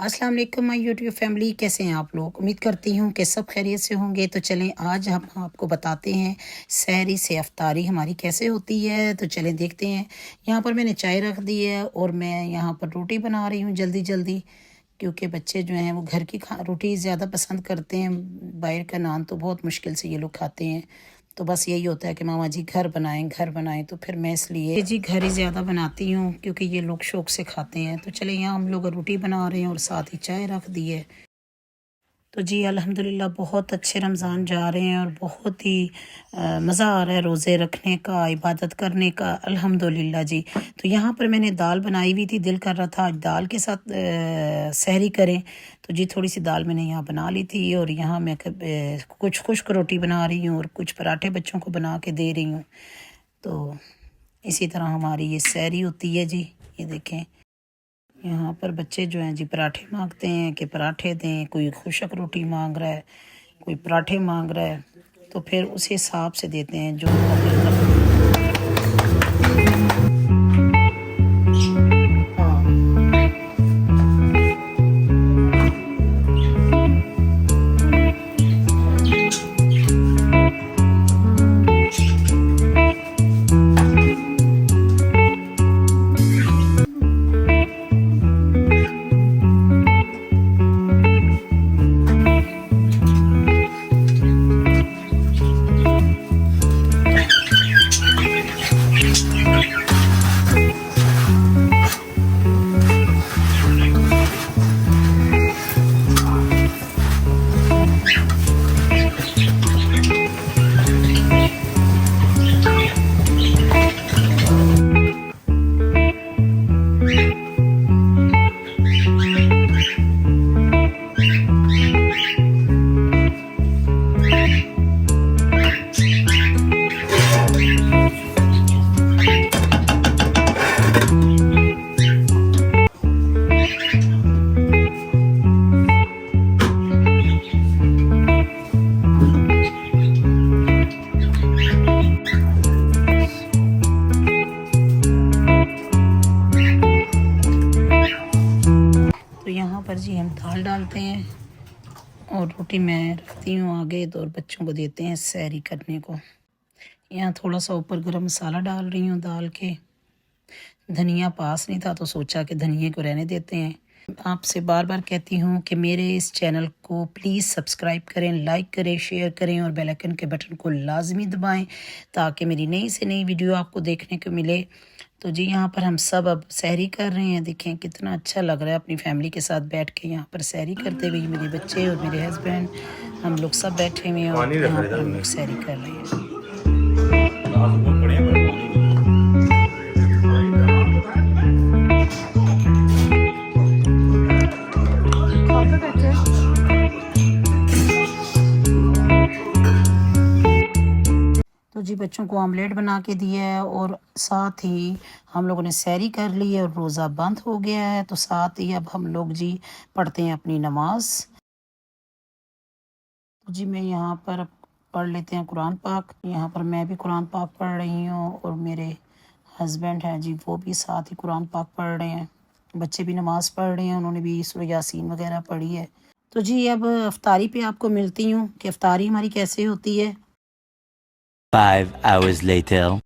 अस्सलाम वालेकुम my YouTube family, कैसे हैं आप लोग। उम्मीद करती हूँ कि सब खैरियत से होंगे। तो चलें आज हम आपको बताते हैं सहरी से अफ्तारी हमारी कैसे होती है। तो चलें देखते हैं। यहाँ पर मैंने चाय रख दी है और मैं यहाँ पर रोटी बना रही हूँ जल्दी जल्दी, क्योंकि बच्चे जो हैं वो घर की रोटी ज़्यादा पसंद करते हैं। बाहर का नान तो बहुत मुश्किल से ये लोग खाते हैं। तो बस यही होता है कि मामा जी घर बनाएं। तो फिर मैं इसलिए जी घर ही ज़्यादा बनाती हूँ, क्योंकि ये लोग शौक से खाते हैं। तो चले यहाँ हम लोग रोटी बना रहे हैं और साथ ही चाय रख दी है। तो जी अल्हम्दुलिल्लाह बहुत अच्छे रमज़ान जा रहे हैं और बहुत ही मज़ा आ रहा है रोज़े रखने का, इबादत करने का अल्हम्दुलिल्लाह जी। तो यहाँ पर मैंने दाल बनाई हुई थी, दिल कर रहा था आज दाल के साथ सहरी करें। तो जी थोड़ी सी दाल मैंने यहाँ बना ली थी और यहाँ मैं कुछ खुश्क रोटी बना रही हूँ और कुछ पराठे बच्चों को बना के दे रही हूँ। तो इसी तरह हमारी ये सहरी होती है जी। ये देखें यहाँ पर बच्चे जो हैं जी पराठे मांगते हैं कि पराठे दें, कोई खुशक रोटी मांग रहा है, कोई पराठे मांग रहा है। तो फिर उसी हिसाब से देते हैं जो उनका दिल करता तो यहाँ पर जी हम दाल डालते हैं और रोटी मैं रखती हूँ आगे, तो और बच्चों को देते हैं सहरी करने को। यहाँ थोड़ा सा ऊपर गरम मसाला डाल रही हूँ दाल के। धनिया पास नहीं था तो सोचा कि धनिए को रहने देते हैं। आपसे बार बार कहती हूँ कि मेरे इस चैनल को प्लीज़ सब्सक्राइब करें, लाइक करें, शेयर करें और बेल आइकन के बटन को लाजमी दबाएं, ताकि मेरी नई से नई वीडियो आपको देखने को मिले। तो जी यहाँ पर हम सब अब सहरी कर रहे हैं। देखें कितना अच्छा लग रहा है अपनी फैमिली के साथ बैठ के यहाँ पर सहरी करते हुए। मेरे बच्चे और मेरे हस्बैंड हम लोग सब बैठे हुए हैं और यहाँ पर हम लोग सहरी कर रहे हैं। तो जी बच्चों को ऑमलेट बना के दिया है और साथ ही हम लोगों ने सहरी कर ली है और रोज़ा बंद हो गया है। तो साथ ही अब हम लोग जी पढ़ते हैं अपनी नमाज। तो जी मैं यहाँ पर पढ़ लेते हैं कुरान पाक। यहाँ पर मैं भी कुरान पाक पढ़ रही हूँ और मेरे हस्बैंड हैं जी वो भी साथ ही कुरान पाक पढ़ रहे हैं। बच्चे भी नमाज पढ़ रहे हैं, उन्होंने भी सूरह यासीन वगैरह पढ़ी है। तो जी अब अफ्तारी पे आपको मिलती हूँ कि अफ्तारी हमारी कैसे होती है। 5 hours later.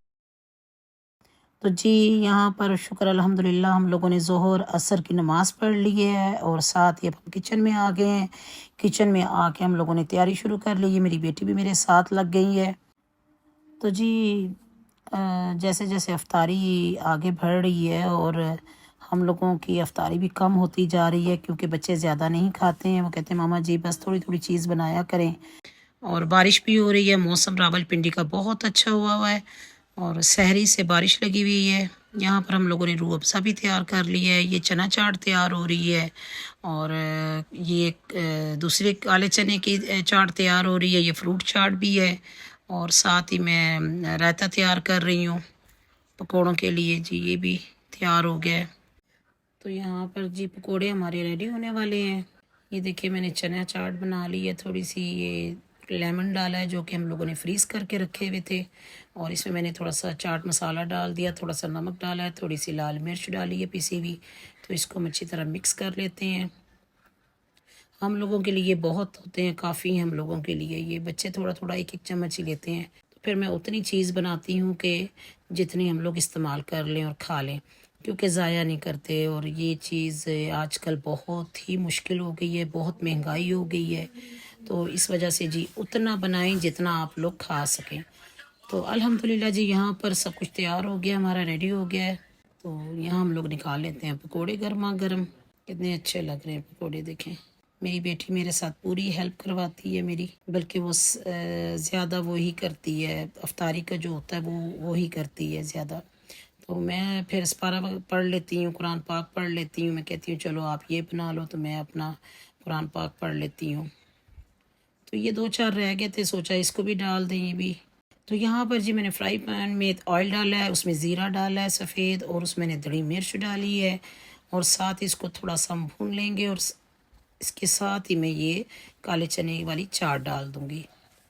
तो जी यहाँ पर शुक्र अल्हम्दुलिल्लाह हम लोगों ने ज़ोहर असर की नमाज़ पढ़ ली है और साथ ही अब हम किचन में आ गए हैं। किचन में आके हम लोगों ने तैयारी शुरू कर ली है। मेरी बेटी भी मेरे साथ लग गई है। तो जी जैसे जैसे अफ्तारी आगे बढ़ रही है और हम लोगों की अफ्तारी भी कम होती जा रही है, क्योंकि बच्चे ज़्यादा नहीं खाते हैं। वो कहते हैं मामा जी बस थोड़ी थोड़ी चीज़ बनाया करें। और बारिश भी हो रही है, मौसम रावलपिंडी का बहुत अच्छा हुआ है और सहरी से बारिश लगी हुई है। यहाँ पर हम लोगों ने रूह अफ़ज़ा भी तैयार कर ली है। ये चना चाट तैयार हो रही है और ये दूसरे काले चने की चाट तैयार हो रही है। ये फ्रूट चाट भी है और साथ ही मैं रायता तैयार कर रही हूँ पकौड़ों के लिए जी। ये भी तैयार हो गया है। तो यहाँ पर जी पकोड़े हमारे रेडी होने वाले हैं। ये देखिए मैंने चना चाट बना ली है। थोड़ी सी ये लेमन डाला है जो कि हम लोगों ने फ्रीज़ करके रखे हुए थे, और इसमें मैंने थोड़ा सा चाट मसाला डाल दिया, थोड़ा सा नमक डाला है, थोड़ी सी लाल मिर्च डाली है पिसी हुई। तो इसको हम अच्छी तरह मिक्स कर लेते हैं। हम लोगों के लिए बहुत होते हैं, काफ़ी हैं हम लोगों के लिए। ये बच्चे थोड़ा थोड़ा एक एक चम्मच ही लेते हैं, तो फिर मैं उतनी चीज़ बनाती हूँ कि जितनी हम लोग इस्तेमाल कर लें और खा लें, क्योंकि ज़ाया नहीं करते। और ये चीज़ आजकल बहुत ही मुश्किल हो गई है, बहुत महंगाई हो गई है, तो इस वजह से जी उतना बनाएं जितना आप लोग खा सकें। तो अल्हम्दुलिल्लाह जी यहाँ पर सब कुछ तैयार हो गया, हमारा रेडी हो गया है। तो यहाँ हम लोग निकाल लेते हैं पकोड़े गर्मा गर्म। कितने अच्छे लग रहे हैं पकोड़े, देखें। मेरी बेटी मेरे साथ पूरी हेल्प करवाती है मेरी, बल्कि वो ज़्यादा वो ही करती है, अफ्तारी का जो होता है वो ही करती है ज़्यादा। तो मैं फिर इस्पारा पढ़ लेती हूँ, कुरान पाक पढ़ लेती हूँ। मैं कहती हूँ चलो आप ये बना लो, तो मैं अपना कुरान पाक पढ़ लेती हूँ। तो ये 2-4 रह गए थे, सोचा इसको भी डाल दें ये भी। तो यहाँ पर जी मैंने फ्राई पैन में ऑयल डाला है, उसमें ज़ीरा डाला है सफ़ेद, और उसमें मैंने दड़ी मिर्च डाली है, और साथ ही इसको थोड़ा सा हम भून लेंगे। और इसके साथ ही मैं ये काले चने वाली चाट डाल दूँगी।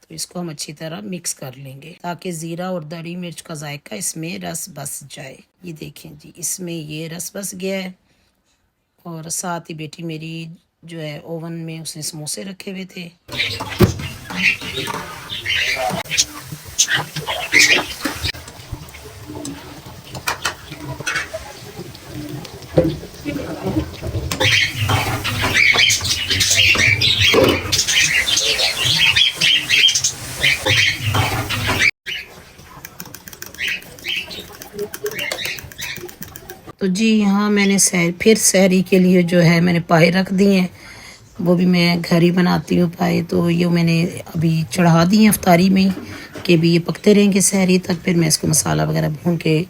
तो इसको हम अच्छी तरह मिक्स कर लेंगे ताकि ज़ीरा और दड़ी मिर्च का जायका इसमें रस बस जाए। ये देखें जी, इसमें ये रस बस गया है। और साथ ही बेटी मेरी जो है ओवन में उसने समोसे रखे हुए थे। तो जी यहाँ मैंने फिर सहरी के लिए जो है मैंने पाए रख दिए हैं, वो भी मैं घर ही बनाती हूँ पाए। तो ये मैंने अभी चढ़ा दी हैं अफ्तारी में कि भी ये पकते रहेंगे सहरी तक। फिर मैं इसको मसाला वगैरह भून के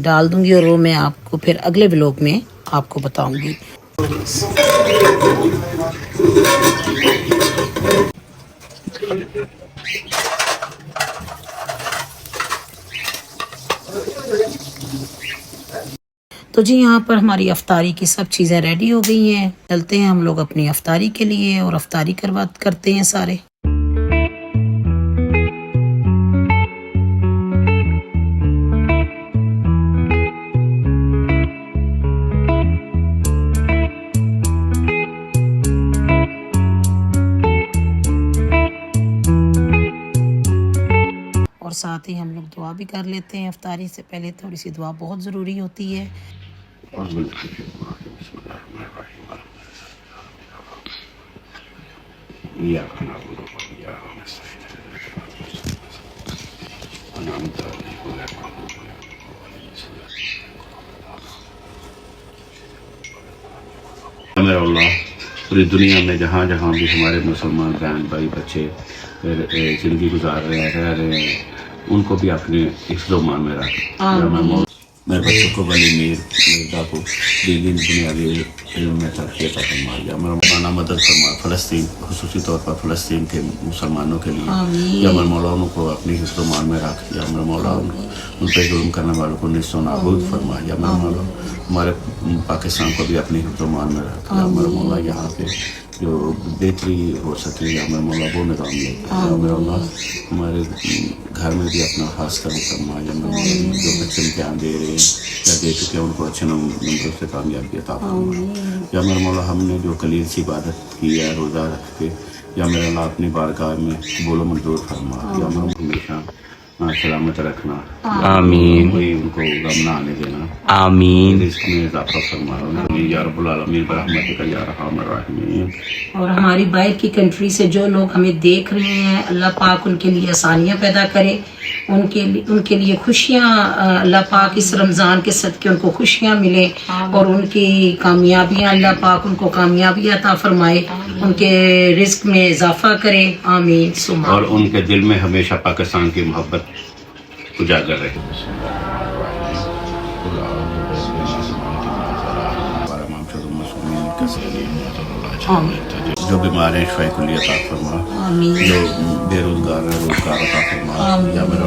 डाल दूँगी, और वो मैं आपको फिर अगले व्लॉग में आपको बताऊँगी। तो जी यहाँ पर हमारी अफ्तारी की सब चीज़ें रेडी हो गई हैं। चलते हैं हम लोग अपनी अफ्तारी के लिए, और अफ्तारी करते हैं सारे। और साथ ही हम लोग दुआ भी कर लेते हैं। अफ्तारी से पहले थोड़ी सी दुआ बहुत ज़रूरी होती है। पूरी दुनिया में जहाँ जहाँ भी हमारे मुसलमान बहन भाई बच्चे ज़िंदगी गुजार रहे हैं, उनको भी अपने इफ्ज़-ओ-मान में रखें। मेरे बच्चों को वली मीर मिर्ज़ा को दीनी दुनियावी इल्म में तरक्की अता फरमा। या मौलाना मदद फरमा फ़लस्तीन, खुसूसी तौर पर फ़लस्तीन के मुसलमानों के लिए। या मेरे मौला उनको अपनी हिफ्ज़-ओ-मान में रख। या मेरे मौला उन पर जुल्म करने वालों को निस्सो नाबूद फरमा। या मेरे मौला हमारे पाकिस्तान को भी अपनी हिफ्ज़-ओ-मान में रख। या मेरे मौला यहाँ पे जो बेहतरी हो सके, या मेरे मौला वो निज़ाम लेके। या मेरे मौला हमारे घर में भी अपना खास करम फरमा। या मेरे मौला जो बच्चे इम्तिहान दे रहे हैं या दे चुके हैं, उनको अच्छे नंबरों से कामयाबी अता फरमा। या मेरे मौला हमने जो कलील सी इबादत की है रोज़ा रख के, या मेरे अल्लाह अपनी बारगाह में कबूल मंजूर फरमा। या मेरे हमेशा सलामत रखना, आमीन, कोई उनको गम ना आने देना, आमीन। रिस्क में इजाफा फरमा या रब्बुल आलमीन रहमतिक या अरहमर राहिमीन। और हमारी बाहर की कंट्री से जो लोग हमें देख रहे हैं, अल्लाह पाक उनके लिए आसानियाँ पैदा करे, उनके लिए खुशियाँ, अल्लाह पाक इस रमज़ान के सदके उनको खुशियाँ मिले, और उनकी कामयाबियाँ अल्लाह पाक उनको कामयाबी अता फरमाए, उनके रिस्क में इजाफा करे। आमीन सुमा। और उनके दिल में हमेशा पाकिस्तान की मोहब्बत उजागर रहे। जो बीमार हैं शफा कुल्ली अता फरमा, जो बेरोजगार हैं रोजगार अता फरमा। या मेरा